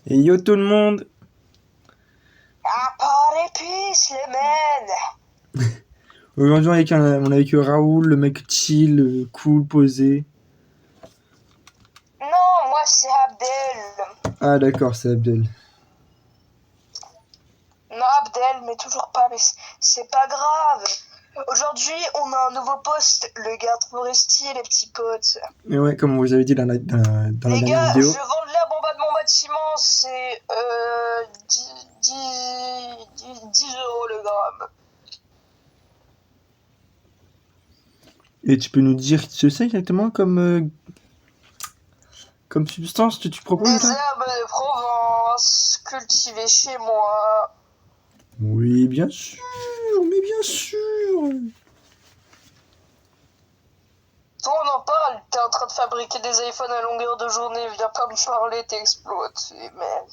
Et yo tout le monde. À part les puces, les men. Aujourd'hui on est avec Raoul, le mec chill, cool, posé. Non, moi c'est Abdel. Ah d'accord, c'est Abdel. Non, Abdel, mais toujours pas, mais c'est pas grave. Aujourd'hui, on a un nouveau poste, le garde forestier, les petits potes. Et ouais, comme vous avez dit dans la Les dernière gars, vidéo. je vends de l'herbe en bas de mon bâtiment, c'est 10 euros le gramme. Et tu peux nous dire ce que c'est exactement comme substance que tu proposes Des là? herbes de Provence, cultivées chez moi. Oui, bien sûr, mais bien sûr. Toi, on en parle, t'es en train de fabriquer des iPhones à longueur de journée, viens pas me parler, t'es exploité, merde.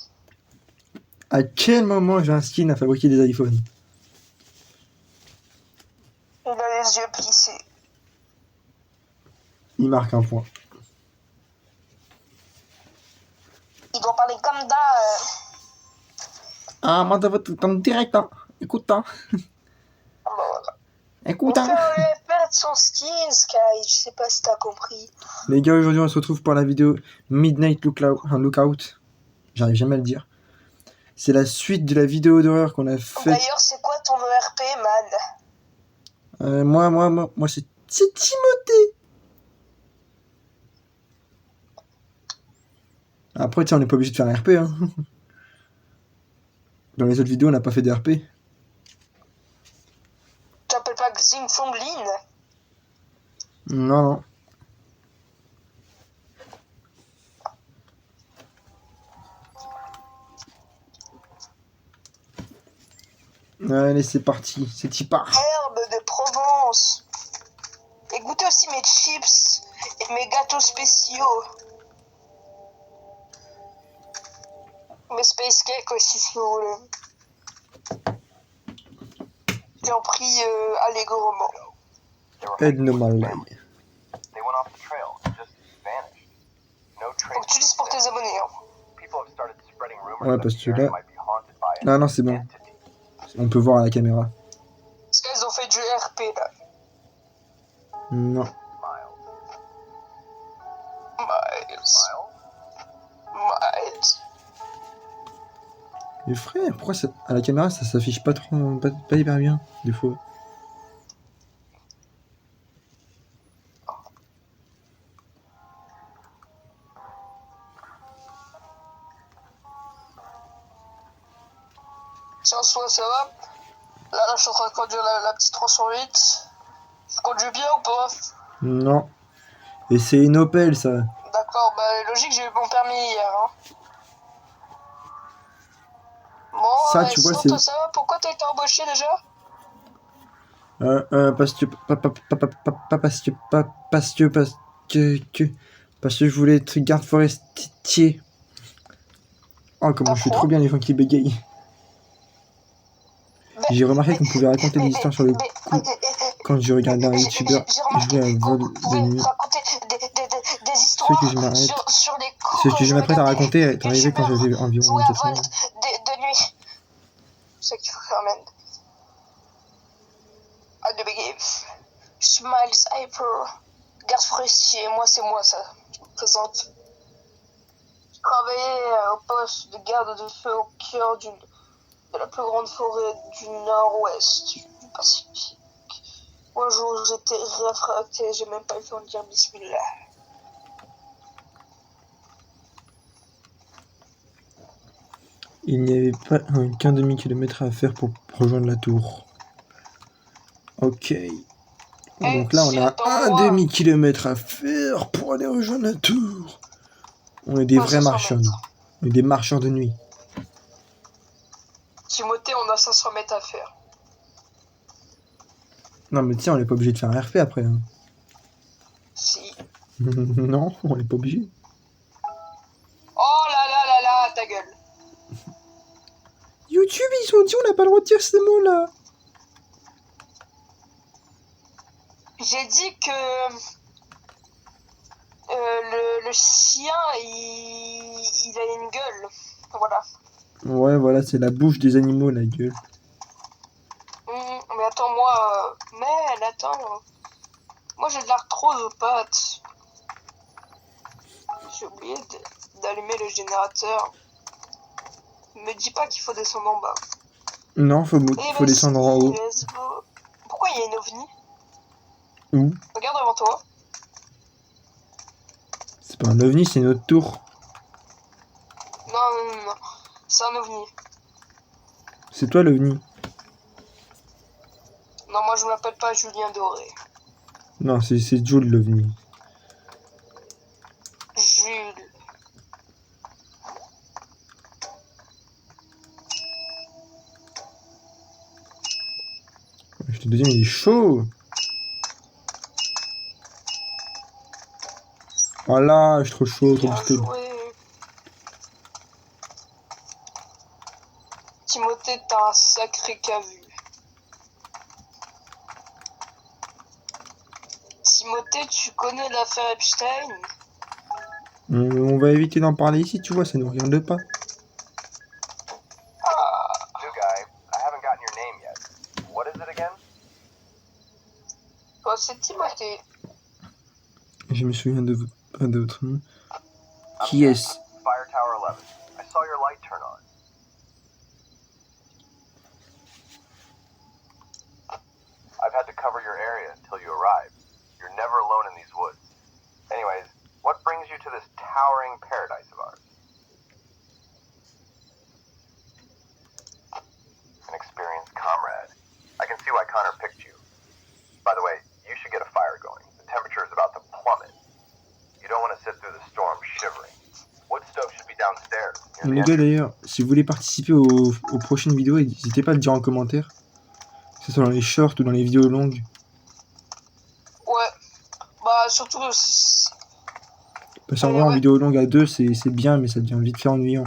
À quel moment j'ai un skin à fabriquer des iPhones? Il a les yeux plissés. Il marque un point. Il doit parler comme ça. Ah, moi, ça va tout en direct, hein. Écoute, hein. Bah voilà. Écoute, On hein. fait un perdre son skin, Sky, je sais pas si t'as compris. Les gars, aujourd'hui, on se retrouve pour la vidéo Midnight Lookout. J'arrive jamais à le dire. C'est la suite de la vidéo d'horreur qu'on a faite. D'ailleurs, c'est quoi ton ERP, man? Moi, c'est Timothée. Après, tiens, on n'est pas obligé de faire un RP, hein. Dans les autres vidéos, on n'a pas fait de RP. T'appelles pas Xing Fong Lin? Non. Allez, c'est parti. C'est y part. Herbe de Provence. Et goûtez aussi mes chips et mes gâteaux spéciaux. Mes space cakes aussi, si vous voulez. J'en prie allègrement. Aide-nous mal. Faut que tu dises pour tes abonnés. Hein. Ouais, parce que là... Non, c'est bon. On peut voir à la caméra. Parce qu'elles ont fait du RP là. Non. Miles. Mais frère, pourquoi ça... à la caméra ça s'affiche pas trop, pas hyper bien, des fois. Tiens, soit ça va. Là, je suis en train de conduire la petite 308. Je conduis bien ou pas? Non. Et c'est une Opel, ça. D'accord, bah logique, j'ai eu mon permis hier. Hein. Bon, Ça, tu vois, sinon, c'est... toi, ça va? Pourquoi t'as été embauché déjà? Parce que... Parce que je voulais être garde forestier. Oh, comment je fais trop bien les gens qui bégayent. J'ai remarqué qu'on pouvait raconter des histoires sur le coup. Quand je regardais un youtubeur jouer à vol de nuit. Des histoires sur les coups. Ce que je m'apprête à raconter est arrivé quand j'avais environ 24 ans. De nuit. C'est ça qu'il faut faire, man. Ah, de bégayer. Je suis Miles Hyper, garde forestier. Moi, c'est moi, ça. Je me présente. Je travaillais au poste de garde de feu au cœur de la plus grande forêt du nord-ouest du Pacifique. Un jour, j'étais réfracté, j'ai même pas eu le temps de dire bismillah. Il n'y avait pas qu'un demi-kilomètre à faire pour rejoindre la tour. Ok. Donc là, on a un demi-kilomètre à faire pour aller rejoindre la tour. On est des vrais marcheurs, nous. On est des marcheurs de nuit. Timothée, on a 500 mètres à faire. Non, mais tiens, on n'est pas obligé de faire un RP après. Hein. Si. Non, on n'est pas obligé. Oh là là là là, ta gueule. YouTube, ils ont dit on n'a pas le droit de dire ces mots-là. J'ai dit que le chien, il a une gueule. Voilà. Ouais, voilà, c'est la bouche des animaux, la gueule. Mais attends, moi... Mais attends... Moi, j'ai de l'arthrose aux pattes. J'ai oublié d'allumer le générateur. Me dis pas qu'il faut descendre en bas. Non, faut Eh descendre en haut. let's go. Pourquoi il y a une ovni? Où? Regarde devant toi. C'est pas un ovni, c'est notre tour. Non. C'est un ovni. C'est toi l'ovni. Non, moi je m'appelle pas Julien Doré. Non, c'est Jules l'ovni. Jules. Le deuxième, il est chaud. Voilà, je suis trop chaud, trop Bien boosté. joué. Timothée, t'as un sacré cavu. Timothée, tu connais l'affaire Epstein? On va éviter d'en parler ici, tu vois, ça nous regarde pas. New guy, I haven't gotten your name yet. What is it again? Toi, c'est Timothée. Je me souviens de votre nom. Qui est-ce? Fire Tower 11. I saw your light turn on. I've had to cover your area until you arrive. You're never alone in these woods. Anyways, what brings you to this towering paradise of ours? An experienced comrade. I can see why Connor picked you. By the way, you should get a fire going. The temperature is about to plummet. You don't want to sit through the storm shivering. Wood stove should be downstairs. Et les gars, d'ailleurs, si vous voulez participer aux prochaines vidéos, n'hésitez pas à le dire en commentaire. Que ce soit dans les shorts ou dans les vidéos longues. Ouais. Bah, surtout... Parce qu'en vrai, en vidéo longue à deux, c'est bien, mais ça devient vite fait ennuyant.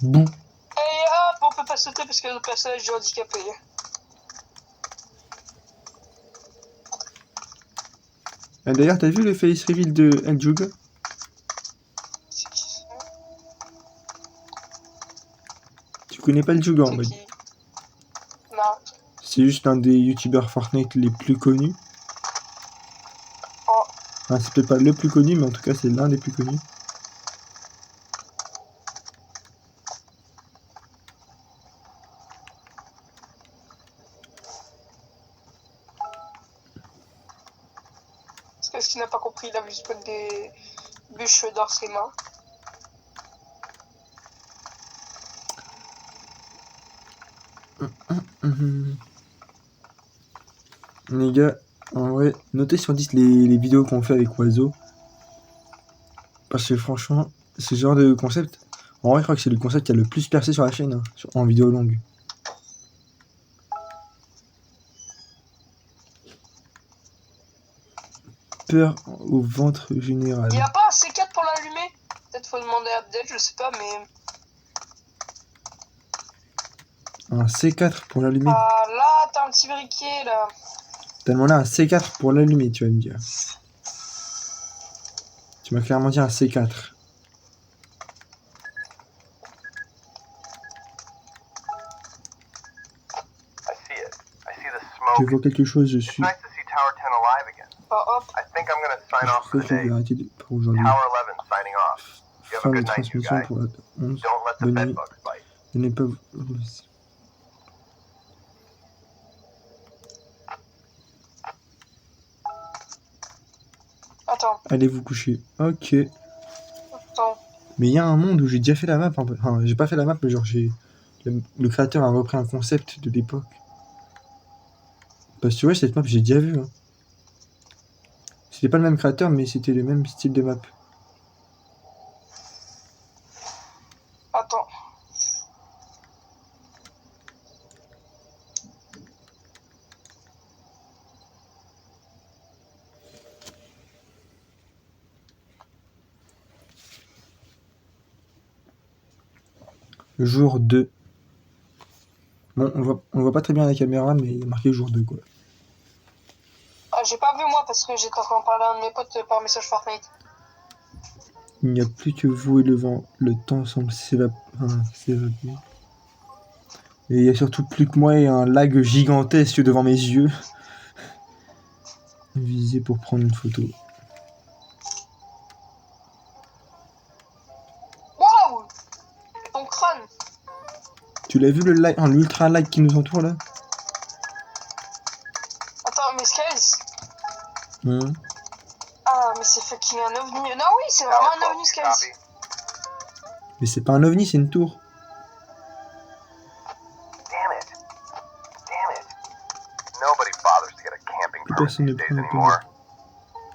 Bouh. Et hop, on peut pas sauter parce que le personnage est handicapé. D'ailleurs, t'as vu le face reveal de El Juga? C'est qui ça? Tu connais pas El Juga en C'est mode. qui? Non. C'est juste l'un des youtubeurs Fortnite les plus connus. Oh. Enfin, c'est peut-être pas le plus connu, mais en tout cas, c'est l'un des plus connus. Parce qu'il n'a pas compris, il a vu spawn des bûches dans ses mains. Les gars, en vrai, notez sur 10 les vidéos qu'on fait avec Oiseau. Parce que franchement, ce genre de concept, en vrai, je crois que c'est le concept qui a le plus percé sur la chaîne, hein, en vidéo longue. Peur au ventre général. Il a pas un C4 pour l'allumer? Peut-être faut demander à Abdel, je sais pas, mais... Un C4 pour l'allumer. Ah là, t'as un petit briquet, là. Tellement là, un C4 pour l'allumer, tu vas me dire. Tu m'as clairement dit un C4. Je vois quelque chose, je suis... Oh, hop. Je crois que je vais arrêter pour aujourd'hui. Fin de transmission pour la 11. Bonne nuit. Je n'ai pas... Attends. Allez vous coucher. Ok. Attends. Mais il y a un monde où j'ai déjà fait la map. Enfin, j'ai pas fait la map, mais genre le créateur a repris un concept de l'époque. Parce que tu vois, cette map, j'ai déjà vu. Hein. C'était pas le même créateur, mais c'était le même style de map. Attends. Jour 2. Bon, on voit pas très bien à la caméra, mais il est marqué jour 2, quoi. Ah, j'ai pas vu moi parce que j'étais en train de parler à un de mes potes par message Fortnite. Il n'y a plus que vous et le vent. Le temps semble s'évaporer. Et il y a surtout plus que moi et un lac gigantesque devant mes yeux. Viser pour prendre une photo. Waouh! Ton crâne! Tu l'as vu le lac, l'ultra lac qui nous entoure là? Attends, mais Skies? Hein? Ah, mais c'est fucking un ovni. Non, oui, c'est vraiment un ovni, Skies. Mais c'est pas un ovni, c'est une tour. Damn it. Damn it. Nobody bothers to get a camping Plus permit personne ne these days prend la peine. anymore.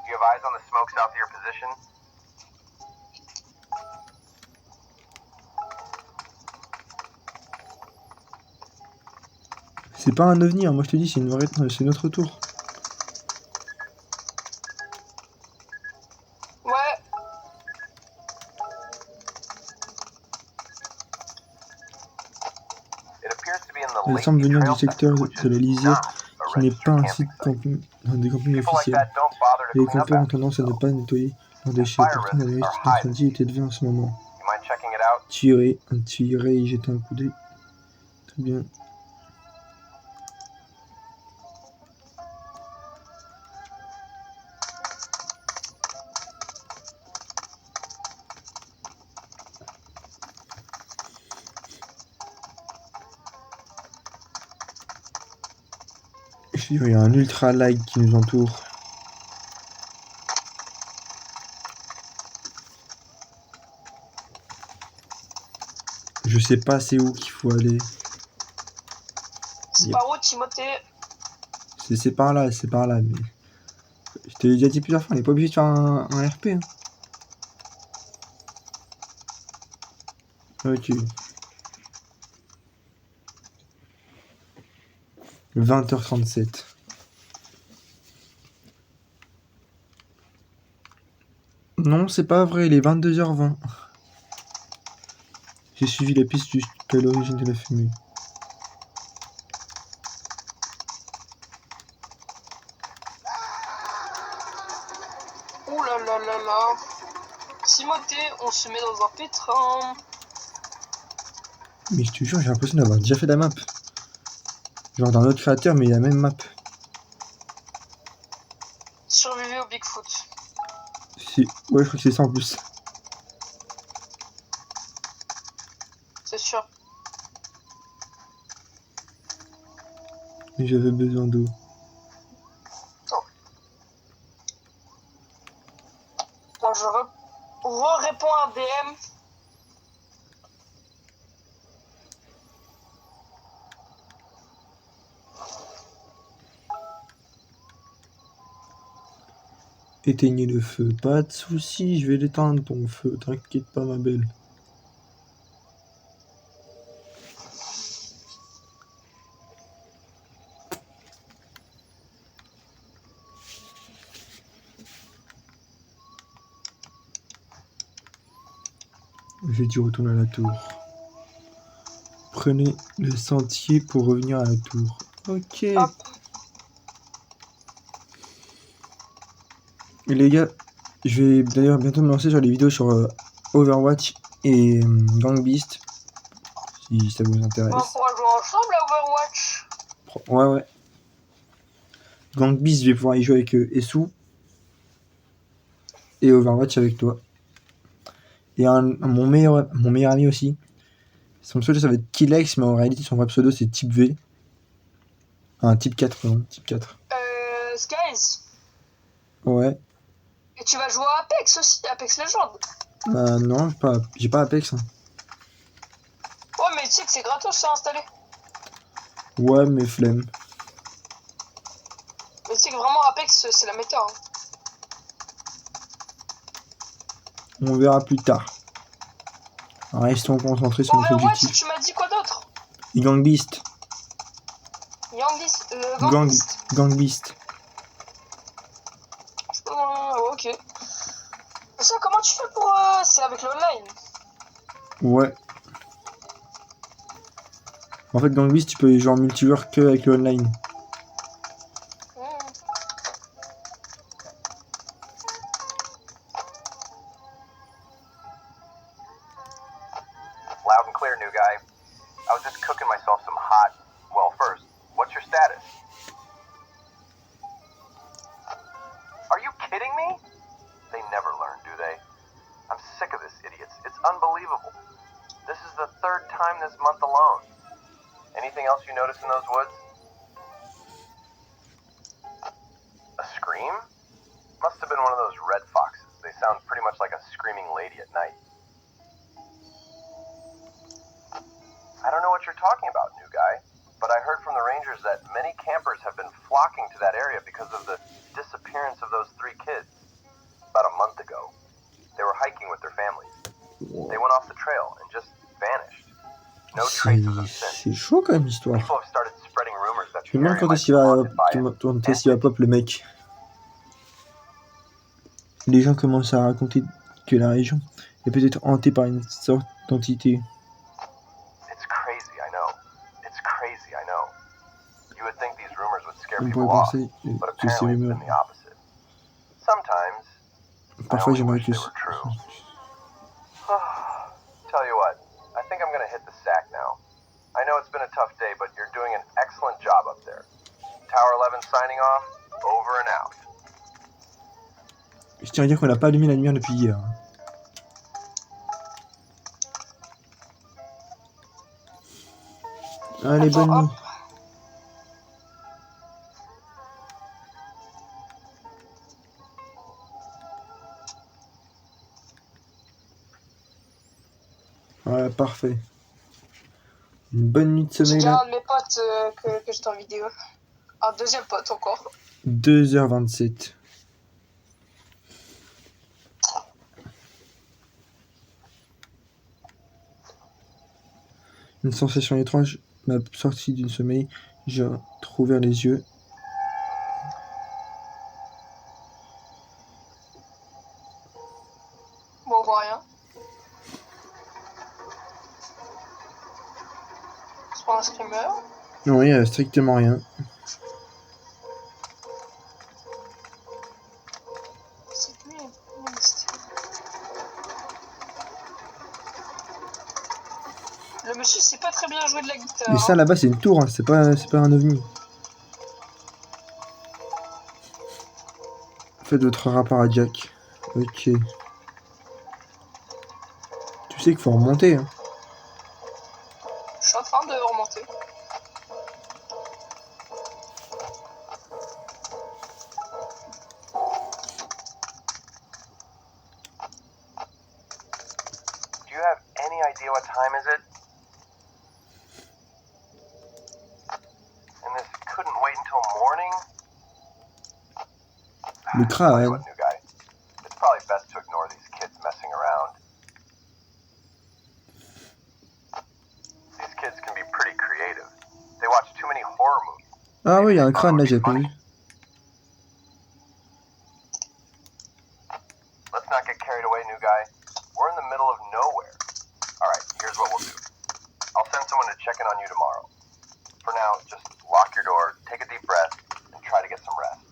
You have eyes on the smoke south of your position? C'est pas un ovni, hein. Moi je te dis, c'est c'est notre tour. Ouais. It appears to be in the Elle Lakeview semble venir du Trail secteur section, which de la is lisière, not a qui n'est pas registered un site camping site. des campings People like officiels. that don't bother to Et les clean up campeurs ont after tendance à ne pas themselves. nettoyer leurs déchets. Fire Pourtant, le risks risque are high. d'incendie est élevé en ce moment. You mind checking it out? Tu irais y jeter un coup d'œil. Très bien. Il y a un ultra light qui nous entoure. Je sais pas c'est où qu'il faut aller. C'est Yep. par où, Timothée? C'est par là, mais... Je te l'ai déjà dit plusieurs fois, on n'est pas obligé de faire un RP. Hein. Ok. 20h37. Non, c'est pas vrai, il est 22h20. J'ai suivi la piste jusqu'à l'origine de la fumée. Ouh là là là là. Timothée, on se met dans un pétrin. Mais je te jure, j'ai l'impression d'avoir déjà fait la map. Genre d'un autre créateur, mais la même map. Survivez au Bigfoot. Ouais, je crois que c'est ça en plus. C'est sûr. Mais j'avais besoin d'eau. Bon, je réponds à un DM. Éteignez le feu, pas de soucis, je vais l'éteindre ton feu, t'inquiète pas ma belle. J'ai dû retourner à la tour. Prenez le sentier pour revenir à la tour. Ok. Hop. Et les gars, je vais d'ailleurs bientôt me lancer sur les vidéos sur Overwatch et Gang Beast. Si ça vous intéresse. On pourra jouer ensemble à Overwatch. Ouais. Gang Beast, je vais pouvoir y jouer avec Esu. Et Overwatch avec toi. Et mon meilleur ami aussi. Son pseudo ça va être Kilex, mais en réalité son vrai pseudo c'est Type V. Type 4, pardon. Type 4. Skies. Ouais. Et tu vas jouer à Apex aussi, Apex Legends. Non, j'ai pas Apex. Hein. Ouais, mais tu sais que c'est gratos à installer. Ouais, mais flemme. Mais tu sais que vraiment Apex, c'est la méta. Hein. On verra plus tard. Restons concentrés sur notre Overwatch, objectif. tu m'as dit quoi d'autre? Gang Beast. Gang Beast. Gang Beast. Ok. Et ça, comment tu fais pour... c'est avec l'online? Ouais. En fait, Gang Beast, tu peux jouer en multijoueur que avec le online. clear, new guy. I was just cooking myself some hot... Well, first, what's your status? Are you kidding me? They never learn, do they? I'm sick of this, idiots. It's unbelievable. This is the third time this month alone. Anything else you notice in those woods? A scream? Must have been one of those red foxes. They sound pretty much like a screaming lady at night. I don't know what you're talking about, new guy, but I heard from the rangers that many campers have been flocking to that area because of the disappearance of those 3 kids. About a month ago, they were hiking with their families. They went off the trail and just vanished. No trace of them since. C'est chaud comme histoire. People have started spreading rumors that Je the me demande area quand might est-ce be haunted by qu'il va pop le mec. Les gens commencent à raconter que la région est peut-être hantée par une sorte d'entité. It's crazy, I know. It's crazy, I know. You would think these rumors would scare On people pourrait off, penser but que ces apparently it's rumeurs. been the opposite. Sometimes, Parfois, I only j'aimerais wish que. they were true. Tell you what, I think I'm gonna hit the sack now. I know it's been a tough day, but you're doing an excellent job up there. Tower 11 signing off, over and out. Je tiens à dire qu'on n'a pas allumé la lumière depuis hier. Allez, Attends, bonne nuit. hop. Ouais, parfait. Une bonne nuit de J'ai sommeil déjà là. un de mes potes que j'étais en vidéo. Un deuxième pote encore. 2h27. Une sensation étrange m'a sorti du sommeil. J'ai rouvert les yeux. Bon, on voit rien. C'est pas un streamer. Non, il n'y a strictement rien. C'est lui. Le monsieur sait pas très bien jouer de la guitare. Et ça là-bas c'est une tour, hein. c'est pas un ovni. Faites votre rapport à Jack. Ok. Tu sais qu'il faut remonter. Hein. Je suis en train de remonter. Do you have any idea what time is it? And this couldn't wait until morning? Le Tell you crâne. what, new guy. It's probably best to ignore these kids messing around. These kids can be pretty creative. They watch too many horror movies. Ah oui, il y a un crâne là, j'ai pas vu. Let's not get carried away, new guy. We're in the middle of nowhere. Alright, here's what we'll do. I'll send someone to check in on you tomorrow. For now, just lock your door, take a deep breath, and try to get some rest.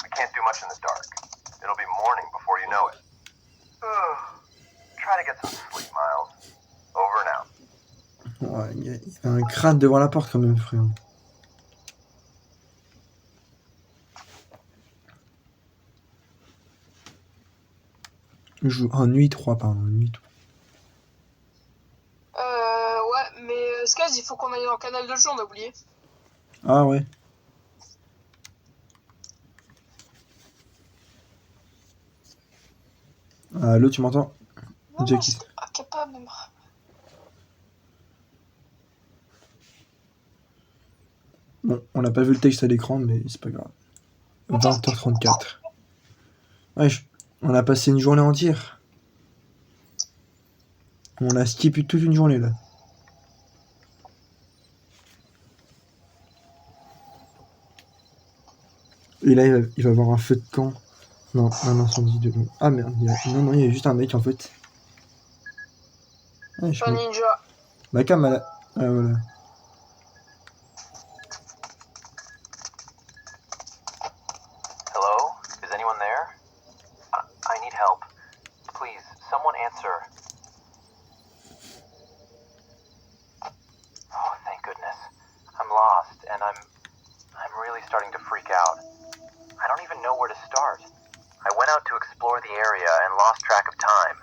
We can't do much in the dark. It'll be morning before you know it. Try to get some sleep, Miles. Over and out. Ouais, il y a un crâne devant la porte quand même, frère. Nuit 3, pardon. Nuit 3. Ouais, mais Skaz, il faut qu'on aille dans le canal de jeu, on a oublié. Ah ouais. Allô, tu m'entends? Non, Jackie. c'est incapable de me... Bon, on n'a pas vu le texte à l'écran, mais c'est pas grave. 20h34. Ouais, on a passé une journée entière. On a skippé toute une journée là. Et là, il va avoir un feu de camp. Non, un incendie de l'eau. Ah merde, il y a juste un mec en fait. Ah, Un ninja. Ma cam, elle a... Ah voilà. Hello? Is anyone there? I need help. Please, someone answer. and I'm really starting to freak out. I don't even know where to start. I went out to explore the area and lost track of time.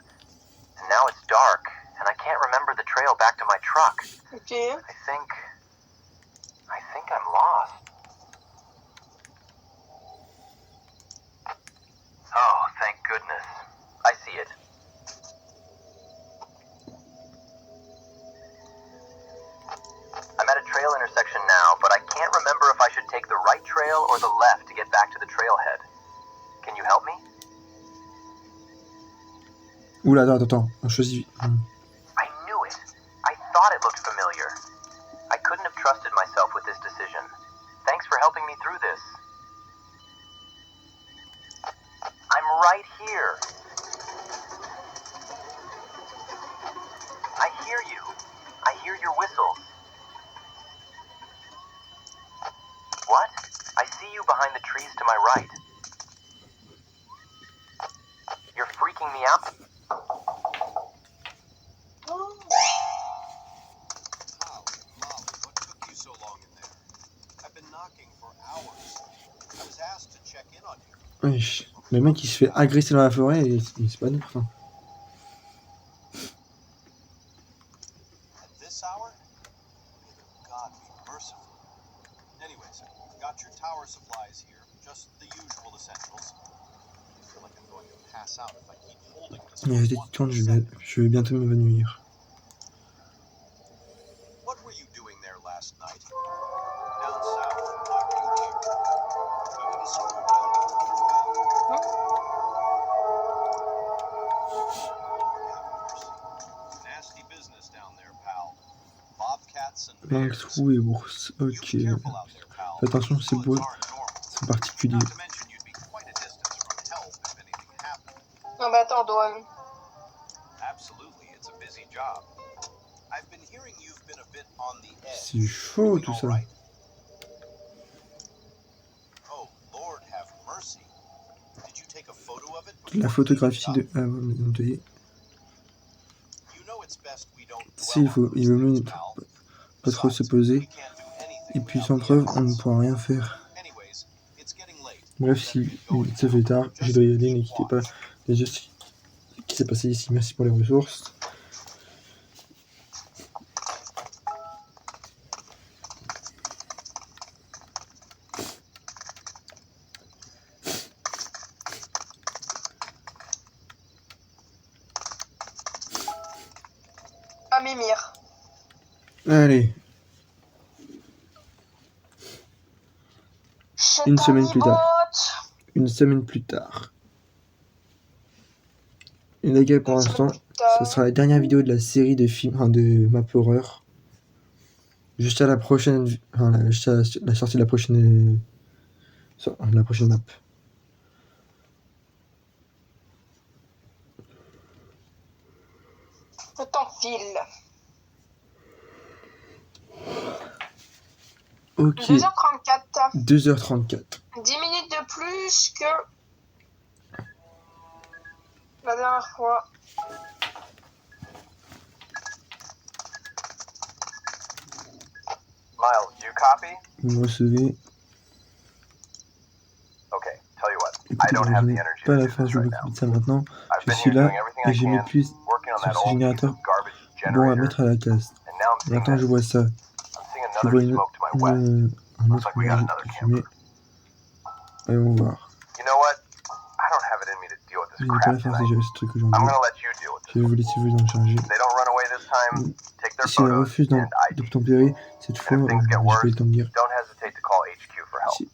And now it's dark, and I can't remember the trail back to my truck. Ok. I think I'm lost. Oh, thank goodness. I see it. I'm at a trail intersection now, but I can't remember if I should take the right trail or the left to get back to the trailhead. Can you help me? Oula, attends, on choisit. I knew it. I thought it looked familiar. I couldn't have trusted myself with this decision. Thanks for helping me through this. I'm right here. I hear you. I hear your whistles. What? I see you behind the trees to my right. You're freaking me out. What took you so long in there? I've been knocking for hours. I was asked to check in on you. Wesh. Le mec il se fait agresser dans la forêt et il se bat pourtant. At this hour? God be merciful. Anyways, got your tower supplies here. Just the usual essentials. I feel like I'm going to pass out if I keep holding this. Il reste 10 secondes, je vais bientôt m'évanouir. What were you doing there last night? Down south. Why were you here? You wouldn't screw around with me, pal. Lord have mercy. Nasty business down there, pal. Bobcats and Manque bears. trou et ours. You Ok. be careful out there, pal. Fais attention, ces Woods bois aren't normal. sont particuliers. Not to mention you'd be quite a distance from help if anything happened. Non, mais attends, Doran. Absolutely, it's a busy job. I've been hearing you've been a bit on the edge. C'est chaud Doing tout all ça. right? Oh, Lord have mercy. Did you take a photo of it La before photographie you de. Ah ouais, mais vous voyez. You know it's best we don't Si, il vaut mieux dwell on those things, pas trop se pal. poser. We can't do anything Et puis without sans the preuve, on ne evidence. pourra rien faire. Anyways, it's getting late. Bref, si ça fait tard, je dois y aller, n'inquiétez pas. Déjà, ce qui s'est passé ici, merci pour les ressources. À Mimir. Allez, Une semaine plus tard. Une semaine plus tard. Et les gars, pour l'instant, ça sera la dernière vidéo de la série de films, enfin de map horreur. Juste à la prochaine, enfin, juste à la sortie de la prochaine map. Le temps file. Ok, 2h34. 2h34. 10 minutes de plus que la dernière fois. Miles, do you copy? Vous me recevez. Okay, tell you what. I Écoutez, don't je have the n'ai energy pas to la do force this de right m'occuper now. de ça maintenant. I've Je been suis here là doing everything et I je can, m'épuise working on sur that ce old piece générateur. of garbage Bon à generator, mettre à la casse. and now I'm seeing Maintenant, je this. vois ça. I'm seeing Je another vois smoke to my west. un Looks autre like we got nuage another de fumée. camper. Allons voir. You know what? I don't have it in me to deal with Je this n'ai pas la crap force de tonight. gérer ce truc I'm aujourd'hui. gonna let you deal with Je this vais vous one. laisser vous en charger. If they don't run away this time, take their Si elle photos refuse and ID. d'obtempérer, cette fois, And if things get j'ai pas worse, eu le temps de dire. don't hesitate to call HQ for help. Si.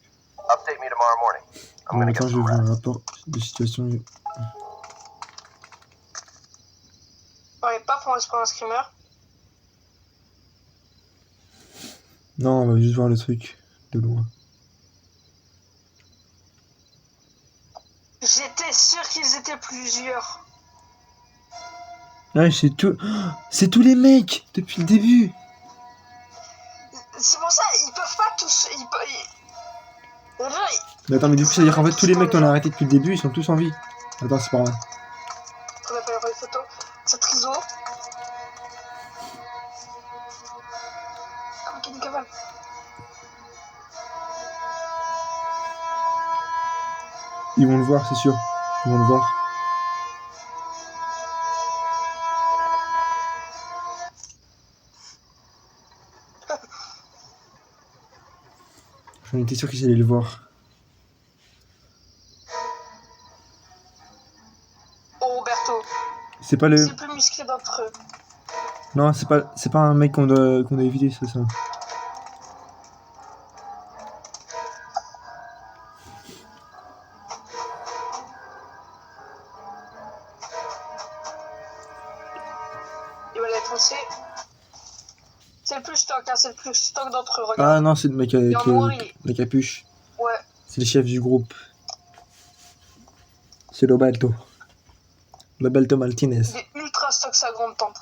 Update me tomorrow morning. I'm Bon, gonna maintenant, get je vais some vous un rest. rapport de situation. On n'est pas pour un screamer. Non, on va juste voir le truc de loin. J'étais sûr qu'ils étaient plusieurs. Ah, c'est tout. C'est tous les mecs depuis le début. C'est pour ça, ils peuvent pas tous. Mais attends, mais du coup, ça veut dire qu'en fait, tous les mecs qu'on a arrêtés depuis le début, ils sont tous en vie. Attends, c'est pas vrai. On a pas les photos. C'est Triso. Ah, ok, une cavale. Ils vont le voir, c'est sûr. Ils vont le voir. J'en étais sûr qu'ils allaient le voir. Oh, Roberto. C'est pas le... C'est le plus musclé d'entre eux. Non, c'est pas un mec qu'on doit éviter, c'est ça. Il va les foncer. C'est le plus stock, hein, c'est le plus stock d'entre eux, regarde. Ah non, c'est le mec avec en noir, il- la capuche. Ouais. C'est le chef du groupe. C'est Roberto. Roberto Martinez. Il est ultra stock sa grande tente.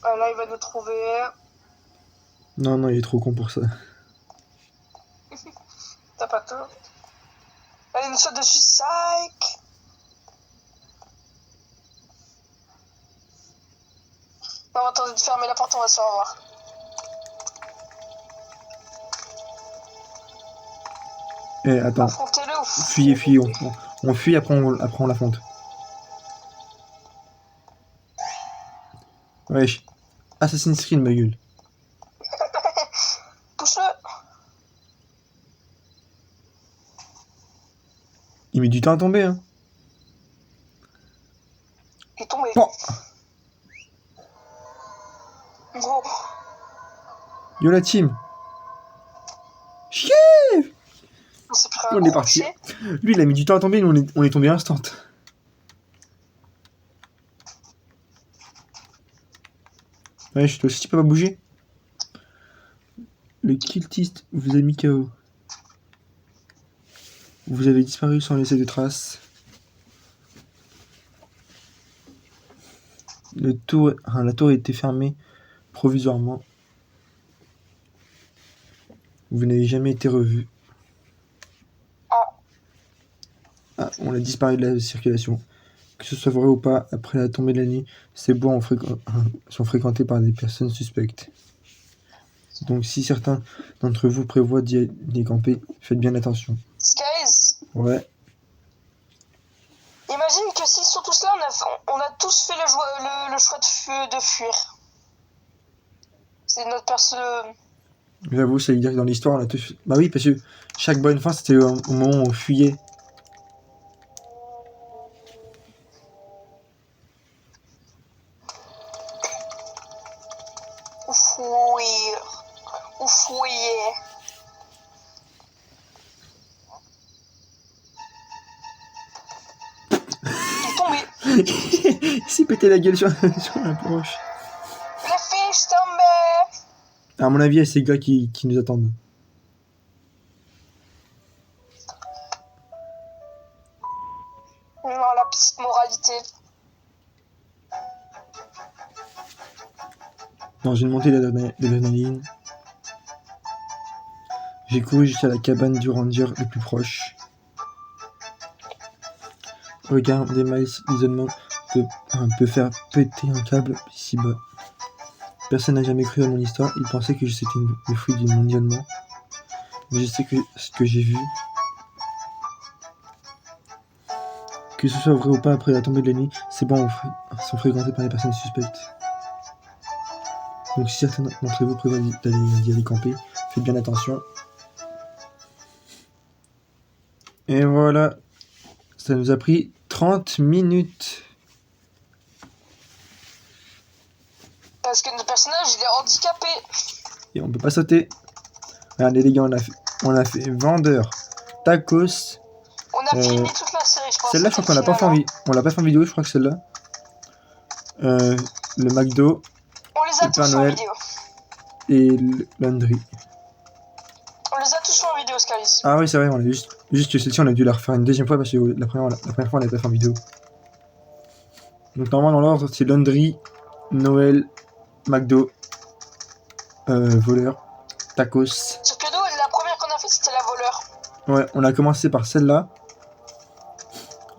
Ah, là, il va nous trouver. Non, non, il est trop con pour ça. T'as pas tout. Allez, nous saute dessus, psych. Non, attendez de fermer la porte, on va se faire voir. Eh, attends. Affrontez-le ou Fuyez, on fuit, après on l'affronte. Wesh. Assassin's Creed, ma gueule. Pousse-le. Il met du temps à tomber, hein. Il est tombé. Bon. Gros. Yo la team. Chier. On s'est pris un On est gros parti. pied. Lui, il a mis du temps à tomber, nous on est tombé instant. Wesh, toi aussi tu peux pas bouger. Le cultiste vous a mis KO. Vous avez disparu sans laisser de traces. La tour a été fermée provisoirement. Vous n'avez jamais été revu. Ah, on a disparu de la circulation. Que ce soit vrai ou pas, après la tombée de la nuit, ces bois sont fréquentés par des personnes suspectes. Donc si certains d'entre vous prévoient d'y camper, faites bien attention. Skies, Ouais. imagine que si sur tout cela, on a tous fait le choix de fuir. C'est notre perso. J'avoue, ça veut dire que dans l'histoire, on a tous... Bah oui, parce que chaque bonne fin, c'était au moment où on fuyait. Ou fuir. Ou fouiller. Il est tombé. Il s'est pété la gueule sur la planche. La fiche tombée. À mon avis, il y a ces gars qui nous attendent. Non, la petite moralité. Dans une montée d'adrénaline, j'ai couru jusqu'à la cabane du ranger le plus proche. Regardez-moi, l'isolement peut faire péter un câble si bas. Personne n'a jamais cru à mon histoire, ils pensaient que c'était le fruit de mon isolement. Mais je sais que ce que j'ai vu, que ce soit vrai ou pas après la tombée de la nuit, ces bancs sont fréquentés par les personnes suspectes. Donc si certains d'entre vous prévoient d'y aller camper, faites bien attention. Et voilà, ça nous a pris 30 minutes. Parce que notre personnage, il est handicapé. Et on peut pas sauter. Regardez les gars, on a fait vendeur, tacos. On a fini toute la série, je pense. Celle-là, je crois qu'on l'a pas fait en vidéo, je crois que celle-là. Le McDo On les a le tous Père fait en Noël. vidéo. et le Landry. On les a tous fait en vidéo, Scalis. Ah oui, c'est vrai, on a juste que celle-ci, on a dû la refaire une deuxième fois parce que la première fois, on l'avait pas fait en vidéo. Donc normalement, dans l'ordre, c'est Landry, Noël, McDo, voleur, tacos. Sauf que nous, la première qu'on a fait, c'était la voleur. Ouais, on a commencé par celle-là.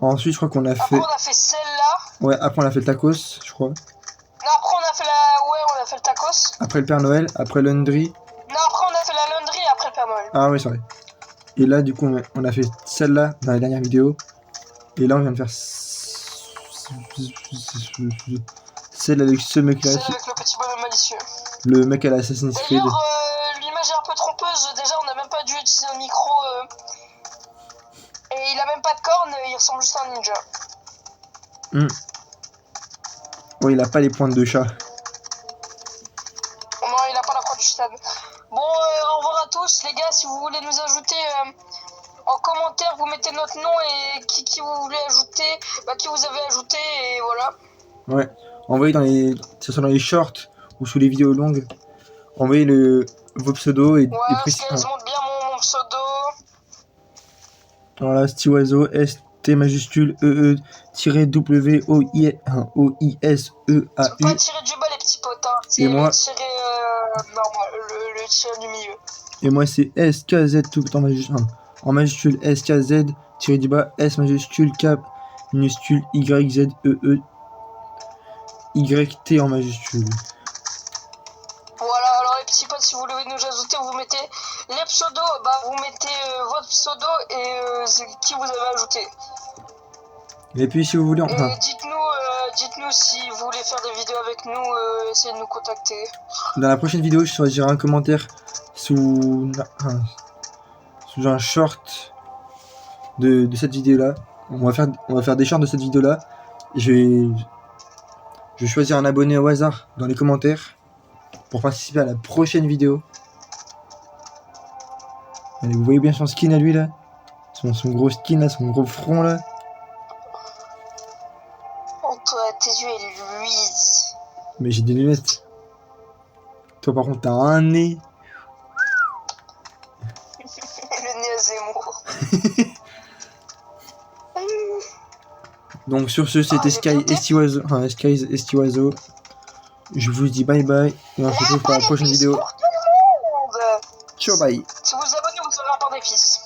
Ensuite, je crois qu'on a Après, fait... on a fait celle-là. Ouais, après on a fait le tacos, je crois. Non, après, on a fait la... Ouais, on a fait le tacos. Après le Père Noël, après Landry. Non, Ah oui, c'est vrai. Et là, du coup, on a fait celle-là dans la dernière vidéo. Et là, on vient de faire celle avec ce mec-là. Celle avec le petit bonhomme malicieux. Le mec à l'Assassin's Creed. D'ailleurs, l'image est un peu trompeuse. Déjà, on n'a même pas dû utiliser un micro. Et il a même pas de cornes, il ressemble juste à un ninja. Oh, il a pas les pointes de chat. Non, il a pas la croix du stade. Bon, au revoir à tous, les gars. Si vous voulez nous ajouter en commentaire, vous mettez notre nom et qui vous voulez ajouter, qui vous avez ajouté, et voilà. Ouais. Envoyez que ce soit dans les shorts ou sous les vidéos longues. Envoyez vos pseudos et Parce qu'elles montrent bien mon pseudo. Voilà, Stiwazo, ST majuscule EE-W-O-I-S-E-A-U. C'est pas tirer du bas, les petits potes, hein. C'est le tirer normal, le tirer du milieu. Et moi, c'est SKZ tout en majuscule SKZ, tiré du bas, S majuscule, K minuscule, YZ-E-E-YT en majuscule. Voilà, alors les petits potes, si vous voulez nous ajouter, vous mettez les pseudos, vous mettez votre pseudo et qui vous avez ajouté. Et puis si vous voulez, et dites-nous si vous voulez faire des vidéos avec nous, essayez de nous contacter. Dans la prochaine vidéo, je choisirai un commentaire sous un short de cette vidéo-là. On va faire des shorts de cette vidéo-là. Je vais choisir un abonné au hasard dans les commentaires pour participer à la prochaine vidéo. Allez, vous voyez bien son skin à lui là, son gros skin là, son gros front là. Oh, toi, tes yeux ils luisent. Mais j'ai des lunettes. Toi par contre t'as un nez. Le nez à Zemmour. Donc sur ce, c'était Sky Estiwazo. Je vous dis bye bye et on se retrouve pour la prochaine vidéo. Ciao, bye. Si vous vous abonnez, vous aurez un pain d'épices.